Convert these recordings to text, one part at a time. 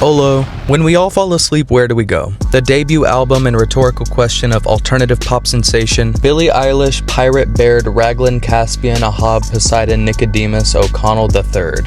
Ollo. When we all fall asleep, where do we go? The debut album and rhetorical question of alternative pop sensation, Billie Eilish, Pirate Baird, Raglan Caspian, Ahab, Poseidon, Nicodemus, O'Connell III.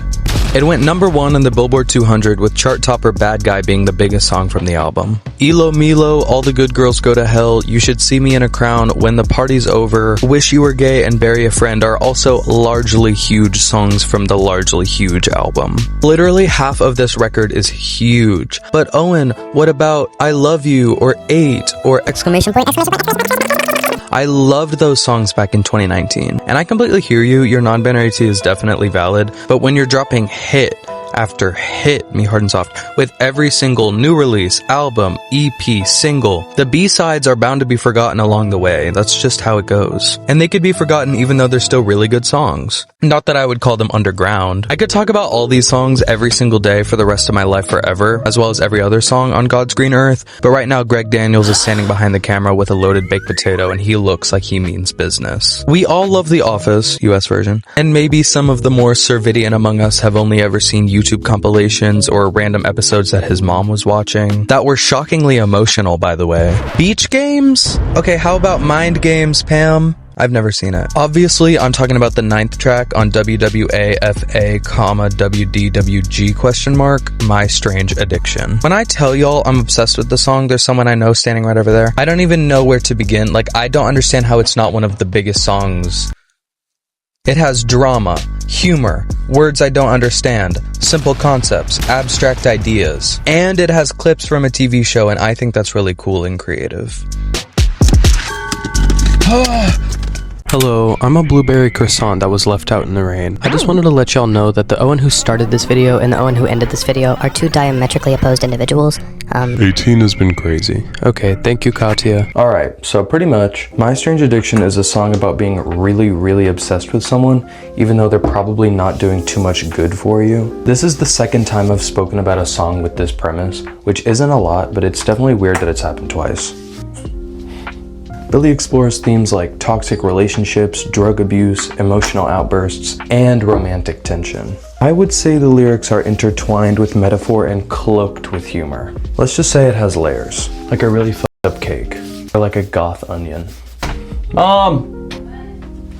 It went #1 on the Billboard 200 with chart topper Bad Guy being the biggest song from the album. Elo Milo, All the Good Girls Go to Hell, You Should See Me in a Crown, When the Party's Over, Wish You Were Gay, and Bury a Friend are also largely huge songs from the Largely Huge album. Literally half of this record is huge. But Owen, what about I Love You or 8 or exclamation point, exclamation point. I loved those songs back in 2019, and I completely hear you, your non-binary tea is definitely valid, but when you're dropping hit after hit, me hard and soft, with every single new release, album, EP, single, the B-sides are bound to be forgotten along the way. That's just how it goes. And they could be forgotten even though they're still really good songs. Not that I would call them underground. I could talk about all these songs every single day for the rest of my life forever, as well as every other song on God's green earth, but right now Greg Daniels is standing behind the camera with a loaded baked potato and he looks like he means business. We all love The Office, US version, and maybe some of the more Cervidian among us have only ever seen YouTube compilations or random episodes that his mom was watching that were shockingly emotional, by the way. Beach Games? Okay, how about Mind Games, Pam? I've never seen it. Obviously, I'm talking about the 9th track on WWAFA, WDWG ? My Strange Addiction. When I tell y'all I'm obsessed with the song, there's someone I know standing right over there. I don't even know where to begin. Like, I don't understand how it's not one of the biggest songs. It has drama, humor, words I don't understand, simple concepts, abstract ideas, and it has clips from a TV show, and I think that's really cool and creative. Hello, I'm a blueberry croissant that was left out in the rain. I just wanted to let y'all know that the Owen who started this video and the Owen who ended this video are two diametrically opposed individuals. 18 has been crazy. Okay, thank you, Katya. Alright, so pretty much, My Strange Addiction is a song about being really, really obsessed with someone, even though they're probably not doing too much good for you. This is the second time I've spoken about a song with this premise, which isn't a lot, but it's definitely weird that it's happened twice. Billie explores themes like toxic relationships, drug abuse, emotional outbursts, and romantic tension. I would say the lyrics are intertwined with metaphor and cloaked with humor. Let's just say it has layers, like a really fucked up cake, or like a goth onion. Mom!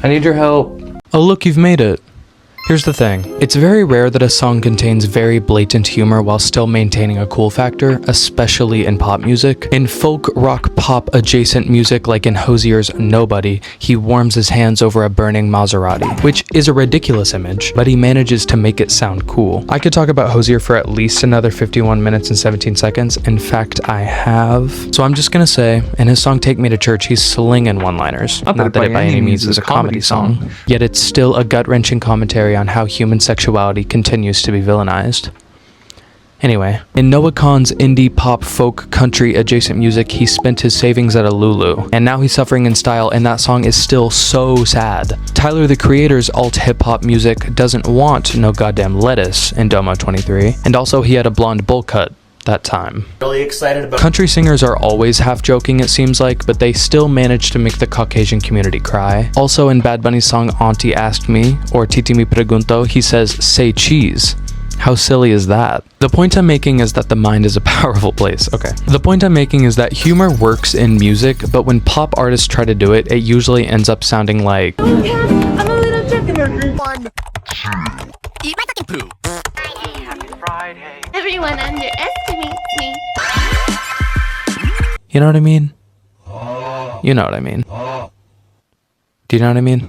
I need your help. Oh look, you've made it. Here's the thing, it's very rare that a song contains very blatant humor while still maintaining a cool factor, especially in pop music. In folk, rock, pop adjacent music like in Hozier's Nobody, he warms his hands over a burning Maserati, which is a ridiculous image, but he manages to make it sound cool. I could talk about Hozier for at least another 51 minutes and 17 seconds, in fact I have. So I'm just gonna say, in his song Take Me to Church, he's slinging one-liners. Not that it by any means is a comedy song, yet it's still a gut-wrenching commentary on how human sexuality continues to be villainized. Anyway, in Noah Kahan's indie pop folk country adjacent music, he spent his savings at a Lulu, and now he's suffering in style, and that song is still so sad. Tyler the Creator's alt hip hop music doesn't want no goddamn lettuce in Domo 23, and also he had a blonde bowl cut that time. Really excited about country singers are always half joking, it seems like, but they still manage to make the Caucasian community cry. Also in Bad Bunny's song Auntie Asked Me, or Titi Me Pregunto, he says say cheese. How silly is that? The point I'm making is that the mind is a powerful place. Okay. The point I'm making is that humor works in music, but when pop artists try to do it, it usually ends up sounding like I'm a little chicken. 1, 2. Eat my fucking poo. Friday. Everyone underestimates me. You know what I mean? You know what I mean. Do you know what I mean?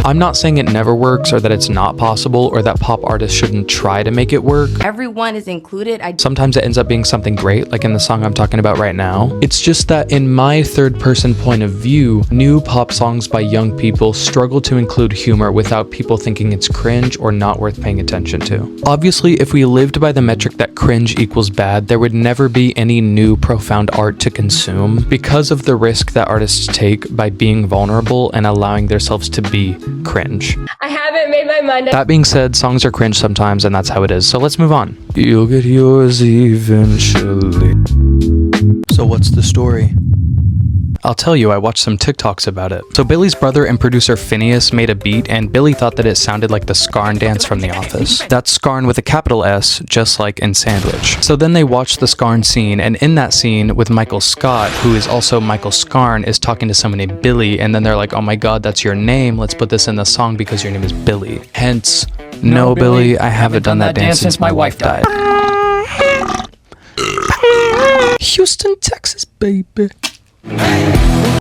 I'm not saying it never works or that it's not possible or that pop artists shouldn't try to make it work. Everyone is included. Sometimes it ends up being something great, like in the song I'm talking about right now. It's just that in my third-person point of view, new pop songs by young people struggle to include humor without people thinking it's cringe or not worth paying attention to. Obviously, if we lived by the metric that cringe equals bad, there would never be any new profound art to consume because of the risk that artists take by being vulnerable and allowing themselves to be cringe. I haven't made my mind up. That being said, songs are cringe sometimes, and that's how it is, so let's move on. You'll get yours eventually. So what's the story? I'll tell you, I watched some TikToks about it. So Billy's brother and producer Phineas made a beat, and Billy thought that it sounded like the Scarn dance from The Office. That's Scarn with a capital S, just like in Sandwich. So then they watched the Scarn scene, and in that scene with Michael Scott, who is also Michael Scarn, is talking to someone named Billy, and then they're like, oh my god, that's your name, let's put this in the song because your name is Billy. Hence, no Billy, I haven't done that dance since my wife died. Houston, Texas, baby.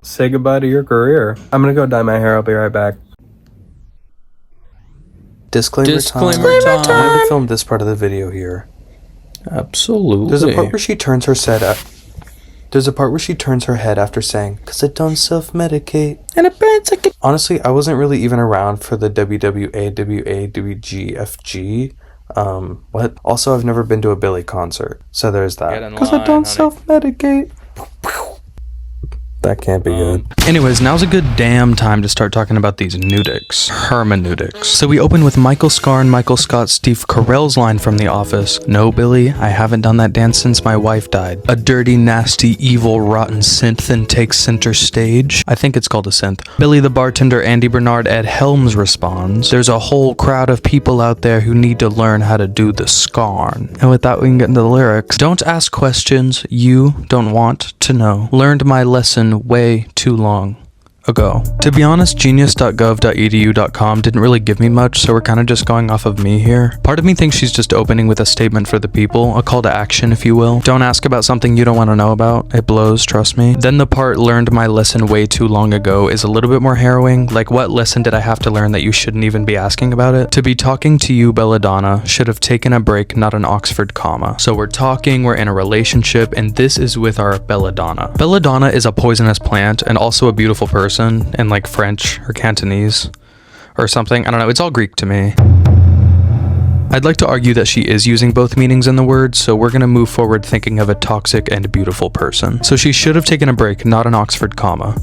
Say goodbye to your career. I'm gonna go dye my hair. I'll be right back. Disclaimer time. I'm gonna film this part of the video here. Absolutely. There's a part where she turns her head after saying, "'Cause I don't self-medicate." And it burns like it. Honestly, I wasn't really even around for the WWAWGFG. What? Also, I've never been to a Billy concert, so there's that. 'Cause I don't self-medicate. That can't be good. Anyways, now's a good damn time to start talking about these nudics. Hermeneutics. So we open with Michael Scarn, Michael Scott, Steve Carell's line from The Office. No, Billy, I haven't done that dance since my wife died. A dirty, nasty, evil, rotten synth then takes center stage. I think it's called a synth. Billy the bartender, Andy Bernard, Ed Helms responds. There's a whole crowd of people out there who need to learn how to do the Scarn. And with that, we can get into the lyrics. Don't ask questions you don't want to know. Learned my lesson way too long ago. To be honest, genius.gov.edu.com didn't really give me much, so we're kind of just going off of me here. Part of me thinks she's just opening with a statement for the people, a call to action if you will. Don't ask about something you don't want to know about. It blows, trust me. Then the part learned my lesson way too long ago is a little bit more harrowing. Like, what lesson did I have to learn that you shouldn't even be asking about it? To be talking to you, Belladonna, should have taken a break, not an Oxford comma. So we're talking, we're in a relationship, and this is with our Belladonna. Belladonna is a poisonous plant and also a beautiful person in like French or Cantonese or something. I don't know, it's all Greek to me. I'd like to argue that she is using both meanings in the word, so we're gonna move forward thinking of a toxic and beautiful person. So she should have taken a break, not an Oxford comma.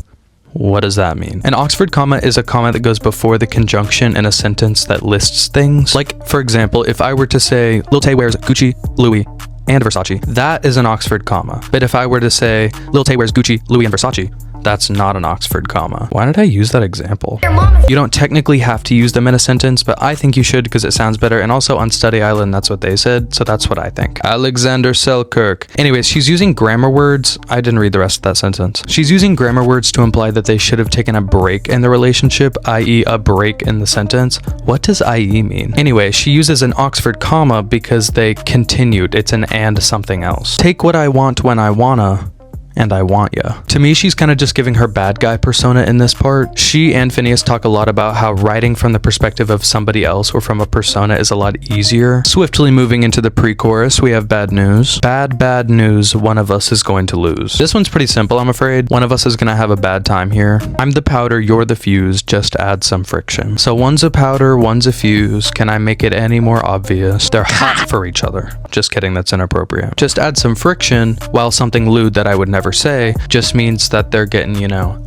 What does that mean? An Oxford comma is a comma that goes before the conjunction in a sentence that lists things. Like, for example, if I were to say, Lil Tay wears Gucci, Louis, and Versace, that is an Oxford comma. But if I were to say, Lil Tay wears Gucci, Louis, and Versace, that's not an Oxford comma. Why did I use that example? You don't technically have to use them in a sentence, but I think you should because it sounds better. And also on Study Island, that's what they said, so that's what I think. Alexander Selkirk. Anyways, she's using grammar words. I didn't read the rest of that sentence. She's using grammar words to imply that they should have taken a break in the relationship, i.e. a break in the sentence. What does i.e. mean? Anyway, she uses an Oxford comma because they continued. It's an and something else. Take what I want when I wanna, and I want ya. To me, she's kind of just giving her bad guy persona in this part. She and Phineas talk a lot about how writing from the perspective of somebody else or from a persona is a lot easier. Swiftly moving into the pre-chorus, we have bad news. Bad news, one of us is going to lose. This one's pretty simple, I'm afraid. One of us is gonna have a bad time here. I'm the powder, you're the fuse, just add some friction. So one's a powder, one's a fuse. Can I make it any more obvious? They're hot for each other. Just kidding, that's inappropriate. Just add some friction, while something lewd that I would never say just means that they're getting, you know.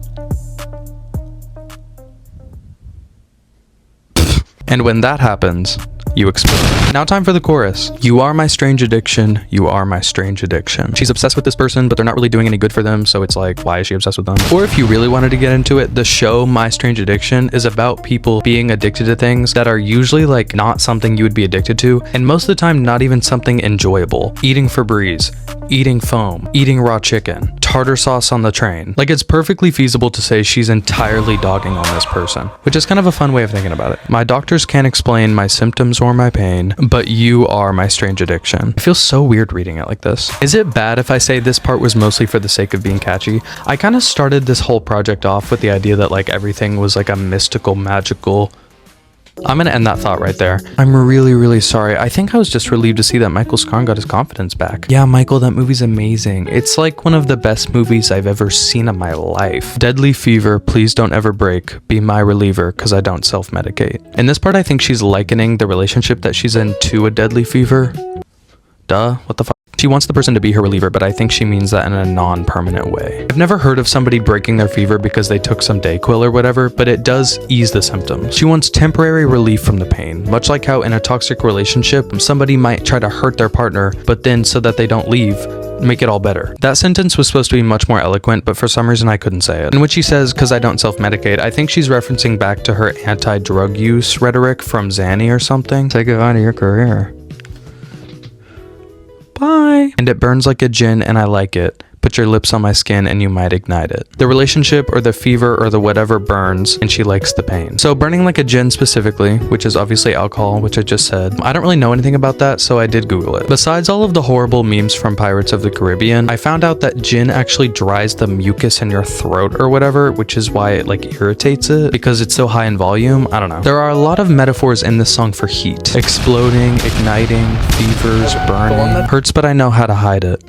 And when that happens, you explode. Now time for the chorus. You are my strange addiction. You are my strange addiction. She's obsessed with this person, but they're not really doing any good for them. So it's like, why is she obsessed with them? Or if you really wanted to get into it, the show My Strange Addiction is about people being addicted to things that are usually like not something you would be addicted to. And most of the time, not even something enjoyable. Eating Febreze, eating foam, eating raw chicken, tartar sauce on the train. Like, it's perfectly feasible to say she's entirely dogging on this person, which is kind of a fun way of thinking about it. My doctors can't explain my symptoms or my pain, but you are my strange addiction. I feel so weird reading it like this. Is it bad if I say this part was mostly for the sake of being catchy? I kind of started this whole project off with the idea that like everything was like a mystical, magical. I'm gonna end that thought right there. I'm really sorry. I think I was just relieved to see that Michael Scarn got his confidence back. Yeah, Michael, that movie's amazing. It's like one of the best movies I've ever seen in my life. Deadly fever, please don't ever break. Be my reliever, cause I don't self-medicate. In this part, I think she's likening the relationship that she's in to a deadly fever. Duh, what the fuck? She wants the person to be her reliever, but I think she means that in a non-permanent way. I've never heard of somebody breaking their fever because they took some Dayquil or whatever, but it does ease the symptoms. She wants temporary relief from the pain, much like how in a toxic relationship, somebody might try to hurt their partner, but then so that they don't leave, make it all better. That sentence was supposed to be much more eloquent, but for some reason I couldn't say it. In which she says, "Cause I don't self-medicate," I think she's referencing back to her anti-drug use rhetoric from Zanny or something. Say goodbye to your career. Bye. And it burns like a gin and I like it. Put your lips on my skin and you might ignite it. The relationship or the fever or the whatever burns and she likes the pain. So burning like a gin specifically, which is obviously alcohol, which I just said. I don't really know anything about that, so I did Google it. Besides all of the horrible memes from Pirates of the Caribbean, I found out that gin actually dries the mucus in your throat or whatever, which is why it like irritates it because it's so high in volume. I don't know. There are a lot of metaphors in this song for heat. Exploding, igniting, fevers, burning. Hurts, but I know how to hide it.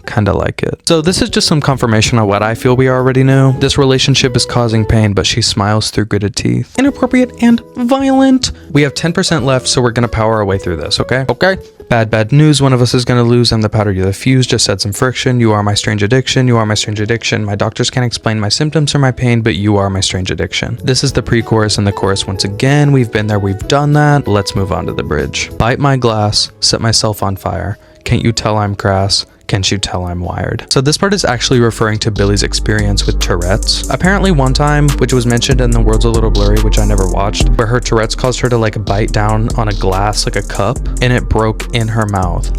Kinda like it. So this is just some confirmation of what I feel we already knew. This relationship is causing pain, but she smiles through gritted teeth. Inappropriate and violent. We have 10% left, so we're gonna power our way through this, okay? Okay. Bad news, one of us is gonna lose. I'm the powder, you're the fuse. Just said some friction. You are my strange addiction. You are my strange addiction. My doctors can't explain my symptoms or my pain, but you are my strange addiction. This is the pre-chorus and the chorus once again. We've been there, we've done that. Let's move on to the bridge. Bite my glass, set myself on fire. Can't you tell I'm crass? Can't you tell I'm wired? So this part is actually referring to Billie's experience with Tourette's. Apparently one time, which was mentioned in The World's a Little Blurry, which I never watched, where her Tourette's caused her to like bite down on a glass like a cup and it broke in her mouth.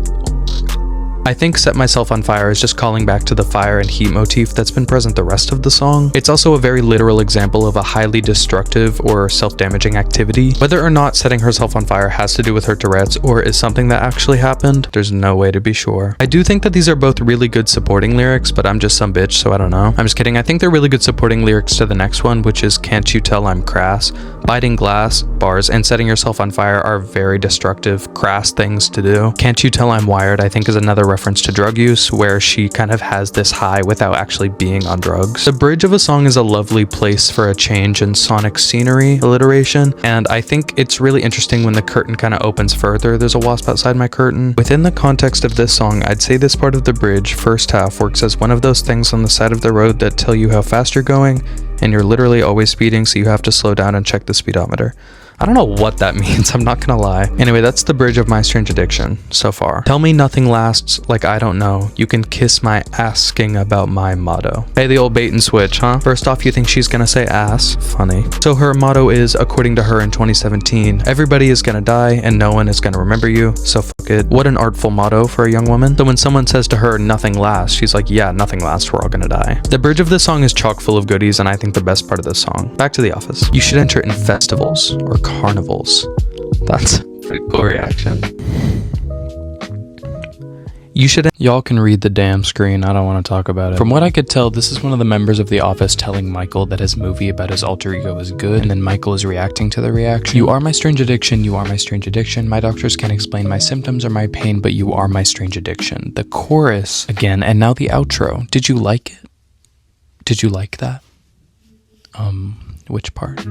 I think Set Myself on Fire is just calling back to the fire and heat motif that's been present the rest of the song. It's also a very literal example of a highly destructive or self-damaging activity. Whether or not setting herself on fire has to do with her Tourette's or is something that actually happened, there's no way to be sure. I do think that these are both really good supporting lyrics, but I'm just some bitch, so I don't know. I'm just kidding. I think they're really good supporting lyrics to the next one, which is Can't You Tell I'm Crass? Biting glass, bars, and setting yourself on fire are very destructive, crass things to do. Can't You Tell I'm Wired, I think, is another reference to drug use, where she kind of has this high without actually being on drugs. The bridge of a song is a lovely place for a change in sonic scenery alliteration, and I think it's really interesting when the curtain kind of opens further. There's a wasp outside my curtain. Within the context of this song, I'd say this part of the bridge, first half, works as one of those things on the side of the road that tell you how fast you're going, and you're literally always speeding, so you have to slow down and check the speedometer. I don't know what that means, I'm not gonna lie. Anyway, that's the bridge of My Strange Addiction so far. Tell me nothing lasts, like I don't know. You can kiss my asking about my motto. Hey, the old bait and switch, huh? First off, you think she's gonna say ass. Funny. So her motto is, according to her in 2017, everybody is gonna die and no one is gonna remember you, so fuck it. What an artful motto for a young woman. So when someone says to her, nothing lasts, she's like, yeah, nothing lasts, we're all gonna die. The bridge of this song is chock full of goodies, and I think the best part of this song. Back to The Office. You should enter in festivals or carnivals. That's a pretty cool reaction. You should. Y'all can read the damn screen. I don't want to talk about it. From what I could tell, this is one of the members of The Office telling Michael that his movie about his alter ego is good, and then Michael is reacting to the reaction. You are my strange addiction. You are my strange addiction. My doctors can't explain my symptoms or my pain, but you are my strange addiction. The chorus again, and now the outro. Did you like it? Did you like that? Which part?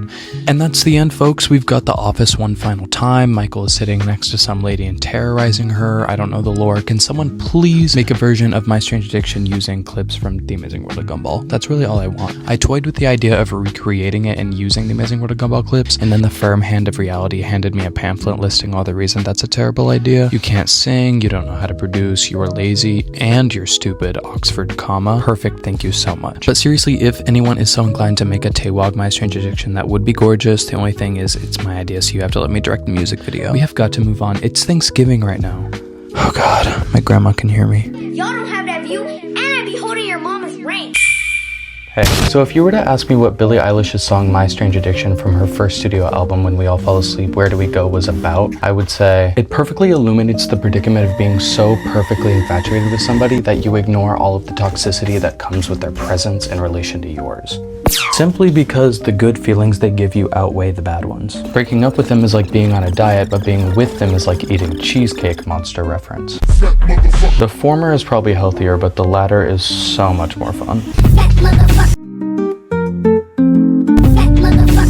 And that's the end, folks. We've got The Office one final time. Michael is sitting next to some lady and terrorizing her. I don't know the lore. Can someone please make a version of My Strange Addiction using clips from The Amazing World of Gumball? That's really all I want. I toyed with the idea of recreating it and using The Amazing World of Gumball clips, and then the firm hand of reality handed me a pamphlet listing all the reasons that's a terrible idea. You can't sing, you don't know how to produce, you are lazy, and you're stupid. Oxford comma. Perfect, thank you so much. But seriously, if anyone is so inclined to make a Taewog My Strange Addiction, that would be gorgeous. The only thing is, it's my idea, so you have to let me direct the music video. We have got to move on. It's Thanksgiving right now. Oh god, my grandma can hear me. Y'all don't have that view, and I be holding your mama's ring. Hey, so if you were to ask me what Billie Eilish's song My Strange Addiction from her first studio album When We All Fall Asleep, Where Do We Go was about, I would say it perfectly illuminates the predicament of being so perfectly infatuated with somebody that you ignore all of the toxicity that comes with their presence in relation to yours. Simply because the good feelings they give you outweigh the bad ones. Breaking up with them is like being on a diet, but being with them is like eating cheesecake, monster reference. The former is probably healthier, but the latter is so much more fun.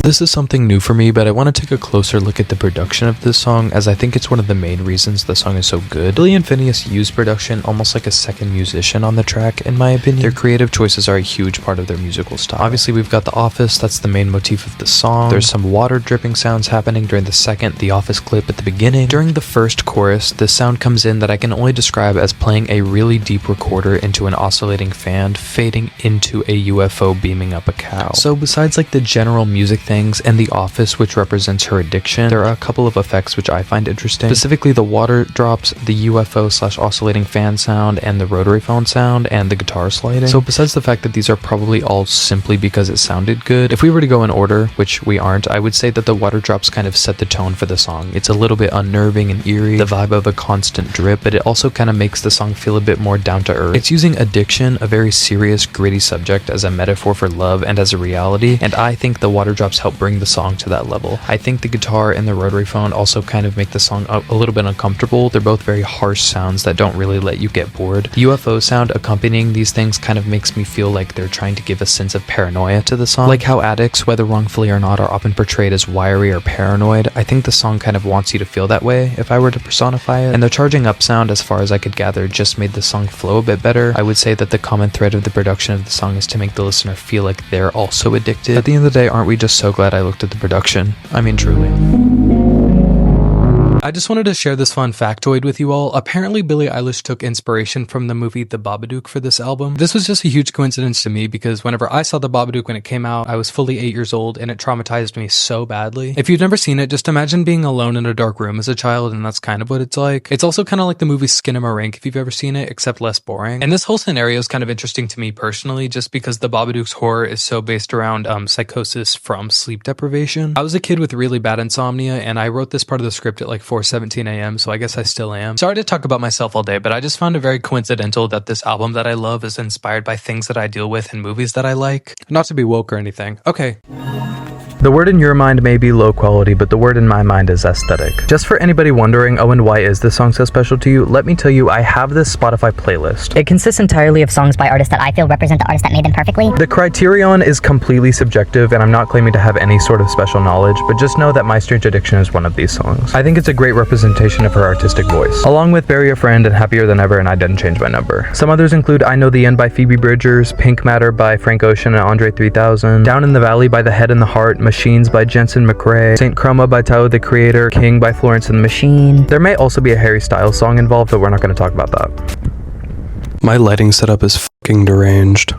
The This is something new for me, but I want to take a closer look at the production of this song, as I think it's one of the main reasons the song is so good. Billie and Phineas use production almost like a second musician on the track, in my opinion. Their creative choices are a huge part of their musical style. Obviously, we've got The Office, that's the main motif of the song. There's some water dripping sounds happening during the second The Office clip at the beginning. During the first chorus, this sound comes in that I can only describe as playing a really deep recorder into an oscillating fan, fading into a UFO beaming up a cow. So besides like the general music things and The Office, which represents her addiction, there are a couple of effects which I find interesting, specifically the water drops, the UFO/oscillating fan sound, and the rotary phone sound, and the guitar sliding. So besides the fact that these are probably all simply because it sounded good, if we were to go in order, which we aren't, I would say that the water drops kind of set the tone for the song. It's a little bit unnerving and eerie, the vibe of a constant drip, but it also kind of makes the song feel a bit more down to earth. It's using addiction, a very serious, gritty subject, as a metaphor for love and as a reality, and I think the water drops help bring the song to that level. I think the guitar and the rotary phone also kind of make the song a little bit uncomfortable. They're both very harsh sounds that don't really let you get bored. The UFO sound accompanying these things kind of makes me feel like they're trying to give a sense of paranoia to the song. Like how addicts, whether wrongfully or not, are often portrayed as wiry or paranoid. I think the song kind of wants you to feel that way, if I were to personify it. And the charging up sound, as far as I could gather, just made the song flow a bit better. I would say that the common thread of the production of the song is to make the listener feel like they're also addicted. At the end of the day, aren't we just so glad I looked at the production? I mean, truly. I just wanted to share this fun factoid with you all. Apparently, Billie Eilish took inspiration from the movie The Babadook for this album. This was just a huge coincidence to me because whenever I saw The Babadook when it came out, I was fully 8 years old and it traumatized me so badly. If you've never seen it, just imagine being alone in a dark room as a child, and that's kind of what it's like. It's also kind of like the movie Skinamarink, if you've ever seen it, except less boring. And this whole scenario is kind of interesting to me personally, just because The Babadook's horror is so based around psychosis from sleep deprivation. I was a kid with really bad insomnia, and I wrote this part of the script at like 4:17 a.m., so I guess I still am. Sorry to talk about myself all day, but I just found it very coincidental that this album that I love is inspired by things that I deal with in movies that I like. Not to be woke or anything. Okay. The word in your mind may be low quality, but the word in my mind is aesthetic. Just for anybody wondering, Owen, why is this song so special to you? Let me tell you, I have this Spotify playlist. It consists entirely of songs by artists that I feel represent the artist that made them perfectly. The criterion is completely subjective, and I'm not claiming to have any sort of special knowledge, but just know that My Strange Addiction is one of these songs. I think it's a great representation of her artistic voice, along with Bury a Friend and Happier Than Ever and I Didn't Change My Number. Some others include I Know the End by Phoebe Bridgers, Pink Matter by Frank Ocean and Andre 3000, Down in the Valley by The Head and the Heart, Machines by Jensen McRae, Saint Chroma by Tyler the Creator, King by Florence and the Machine. There may also be a Harry Styles song involved, but we're not going to talk about that. My lighting setup is fucking deranged.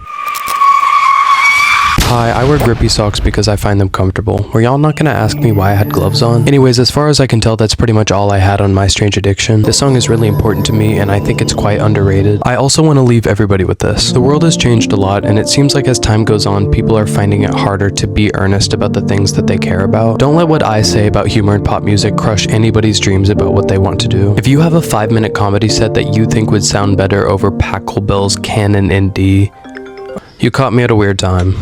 Hi, I wear grippy socks because I find them comfortable. Were y'all not gonna ask me why I had gloves on? Anyways, as far as I can tell, that's pretty much all I had on My Strange Addiction. This song is really important to me, and I think it's quite underrated. I also want to leave everybody with this. The world has changed a lot, and it seems like as time goes on, people are finding it harder to be earnest about the things that they care about. Don't let what I say about humor and pop music crush anybody's dreams about what they want to do. If you have a 5-minute comedy set that you think would sound better over Pachelbel's Canon in D, you caught me at a weird time.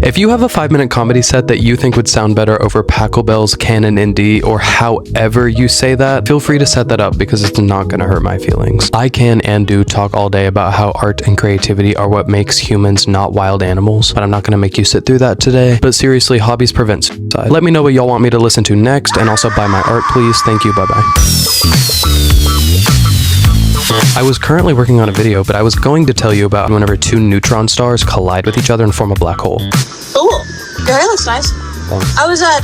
If you have a 5-minute comedy set that you think would sound better over Pachelbel's Canon in D, or however you say that, feel free to set that up because it's not going to hurt my feelings. I can and do talk all day about how art and creativity are what makes humans not wild animals, but I'm not going to make you sit through that today. But seriously, hobbies prevent suicide. Let me know what y'all want me to listen to next, and also buy my art, please. Thank you. Bye-bye. I was currently working on a video, but I was going to tell you about whenever two neutron stars collide with each other and form a black hole. Cool. Your hair looks nice. Thanks. I was at,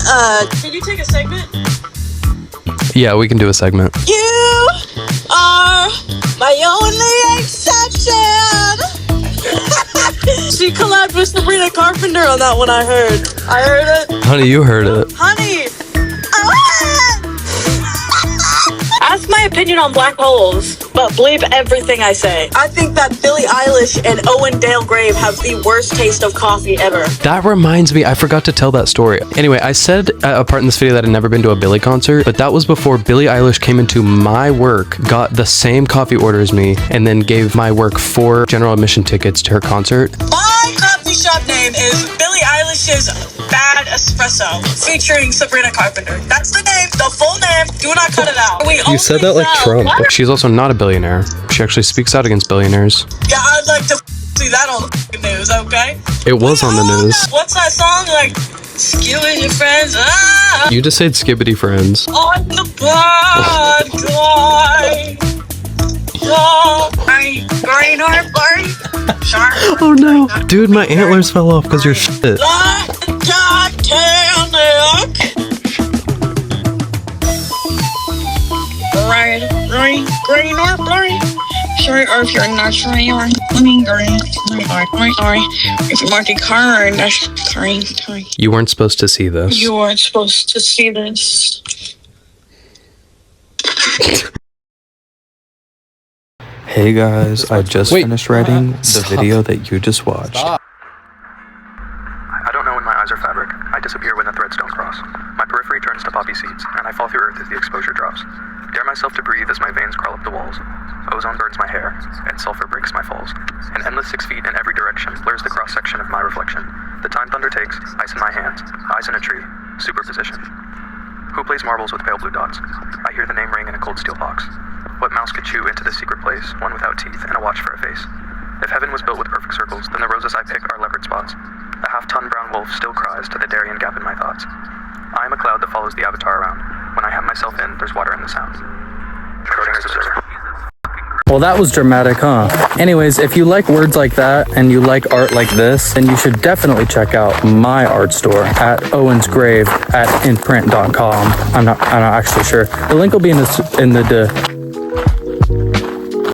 can you take a segment? Yeah, we can do a segment. You are my only exception. She collabed with Sabrina Carpenter on that one, I heard. I heard it. Honey, you heard it. Honey, I love it. Ask my opinion on black holes, but bleep everything I say. I think that Billie Eilish and Owen Dale Grave have the worst taste of coffee ever. That reminds me, I forgot to tell that story. Anyway, I said at a part in this video that I'd never been to a Billie concert, but that was before Billie Eilish came into my work, got the same coffee order as me, and then gave my work 4 general admission tickets to her concert. My coffee shop name is Billie Eilish's Bad Espresso, featuring Sabrina Carpenter. That's the name, the full name. Do not cut it out. You said that like Trump. She's also not a billionaire. She actually speaks out against billionaires. Yeah, I'd like to see that on the news, okay? It was on the news. What's that song like? Ski with your friends. Ah, You just said skibbity friends. on the bad guy. Oh, green or blurry? Sharp. Oh no. Dude, my antlers fell off because you're shit. Titanic. Right, green or blurry? Sorry, or if you're not sure, you're green. Sorry. If you mark a car, that's green. You weren't supposed to see this. You weren't supposed to see this. Hey guys, I just finished writing the video that you just watched. I don't know when my eyes are fabric. I disappear when the threads don't cross. My periphery turns to poppy seeds, and I fall through earth as the exposure drops. Dare myself to breathe as my veins crawl up the walls. Ozone burns my hair, and sulfur breaks my falls. An endless 6 feet in every direction blurs the cross-section of my reflection. The time thunder takes, ice in my hands, eyes in a tree, superposition. Who plays marbles with pale blue dots? I hear the name ring in a cold steel box. What mouse could chew into the secret place, one without teeth and a watch for a face? If heaven was built with perfect circles, then the roses I pick are leopard spots. A half-ton brown wolf still cries to the Darien gap in my thoughts. I am a cloud that follows the avatar around. When I hem myself in, there's water in the sound. Schrodinger's observer. Well, that was dramatic, huh? Anyways, if you like words like that and you like art like this, then you should definitely check out my art store at Owen's Grave at inprint.com. I'm not actually sure. The link will be in the